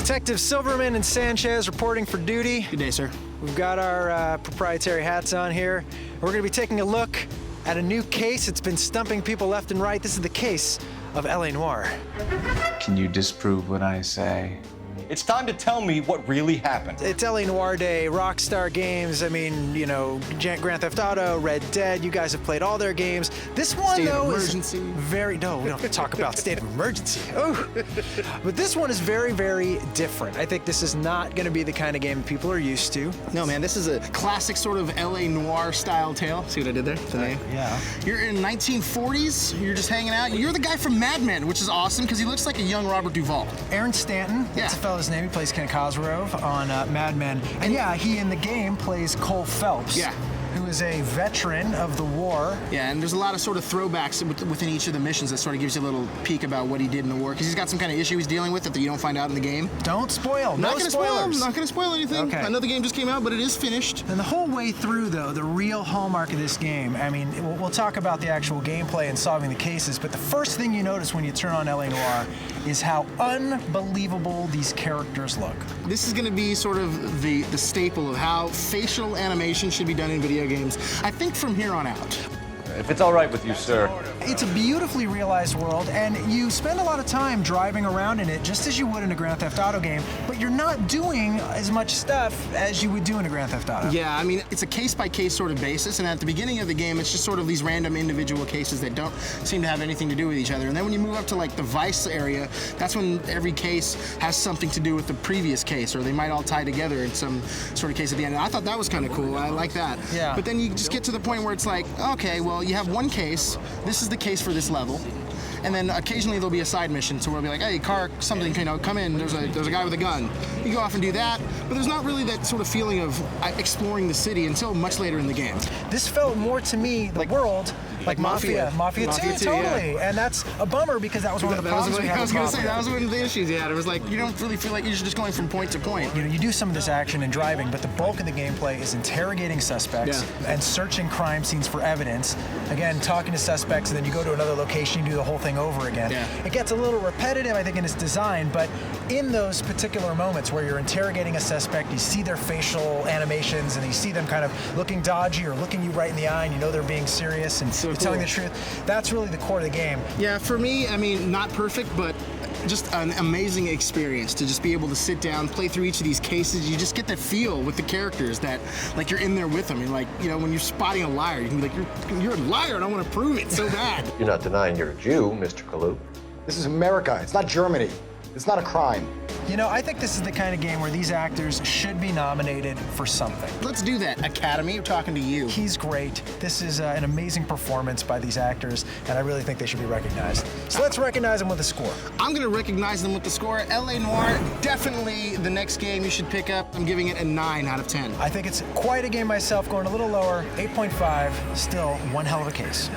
Detective Silverman and Sanchez reporting for duty. Good day, sir. We've got our proprietary hats on here. We're going to be taking a look at a new case. It's been stumping people left and right. This is the case of L.A. Noire. Can you disprove what I say? It's time to tell me what really happened. It's L.A. Noire Day, Rockstar Games. I mean, you know, Grand Theft Auto, Red Dead. You guys have played all their games. This one, State though, of is emergency. very... No, we don't have to talk about state of emergency. Oh. But this one is very, very different. I think this is not going to be the kind of game people are used to. No, man, this is a classic sort of L.A. Noire style tale. See what I did there? The name? Yeah. You're in 1940s. You're just hanging out. You're the guy from Mad Men, which is awesome because he looks like a young Robert Duvall. Aaron Stanton, that's the fella's name. He plays Ken Cosgrove on Mad Men. And yeah, he in the game plays Cole Phelps. Yeah. Who is a veteran of the war. Yeah, and there's a lot of sort of throwbacks within each of the missions that sort of gives you a little peek about what he did in the war, because he's got some kind of issue he's dealing with that you don't find out in the game. Don't spoil. Not No gonna spoilers. Spoil, not going to spoil anything. Okay. I know the game just came out, but it is finished. And the whole way through, though, the real hallmark of this game, I mean, we'll talk about the actual gameplay and solving the cases, but the first thing you notice when you turn on L.A. Noire is how unbelievable these characters look. This is going to be sort of the staple of how facial animation should be done in video games, I think, from here on out. If it's all right with you, sir. It's a beautifully realized world, and you spend a lot of time driving around in it just as you would in a Grand Theft Auto game, but you're not doing as much stuff as you would do in a Grand Theft Auto. Yeah, I mean, it's a case-by-case sort of basis, and at the beginning of the game, it's just sort of these random individual cases that don't seem to have anything to do with each other. And then when you move up to, like, the Vice area, that's when every case has something to do with the previous case, or they might all tie together in some sort of case at the end. And I thought that was kind of cool. I like that. Yeah. But then you just get to the point where it's like, okay, well, you have one case. This is the case for this level. And then occasionally there'll be a side mission, so we'll be like, hey, car, something, you know, come in, there's a guy with a gun. You go off and do that, but there's not really that sort of feeling of exploring the city until much later in the game. This felt more to me, the world, like Mafia. Mafia 2, totally. Yeah. And that's a bummer because that was one of the problems we had. I was with going to say, Mafia. that was one of the issues you had. It was like, you don't really feel like you're just going from point to point. You know, you do some of this action and driving, but the bulk of the gameplay is interrogating suspects and searching crime scenes for evidence. Again, talking to suspects, and then you go to another location, you do the whole thing over again. Yeah. It gets a little repetitive, I think, in its design, but in those particular moments where you're interrogating a suspect, you see their facial animations, and you see them kind of looking dodgy or looking you right in the eye, and you know they're being serious, and So you're cool. telling the truth. That's really the core of the game. Yeah, for me, I mean, not perfect, but just an amazing experience to just be able to sit down, play through each of these cases. You just get that feel with the characters that, like, you're in there with them. And, like, you know, when you're spotting a liar, you can be like, you're a liar, and I want to prove it so bad. You're not denying you're a Jew, Mr. Kalu. This is America. It's not Germany. It's not a crime. You know, I think this is the kind of game where these actors should be nominated for something. Let's do that. Academy, we're talking to you. He's great. This is an amazing performance by these actors, and I really think they should be recognized. So let's recognize them with a score. I'm going to recognize them with the score. L.A. Noire, definitely the next game you should pick up. I'm giving it a 9 out of 10. I think it's quite a game myself, going a little lower, 8.5, still one hell of a case.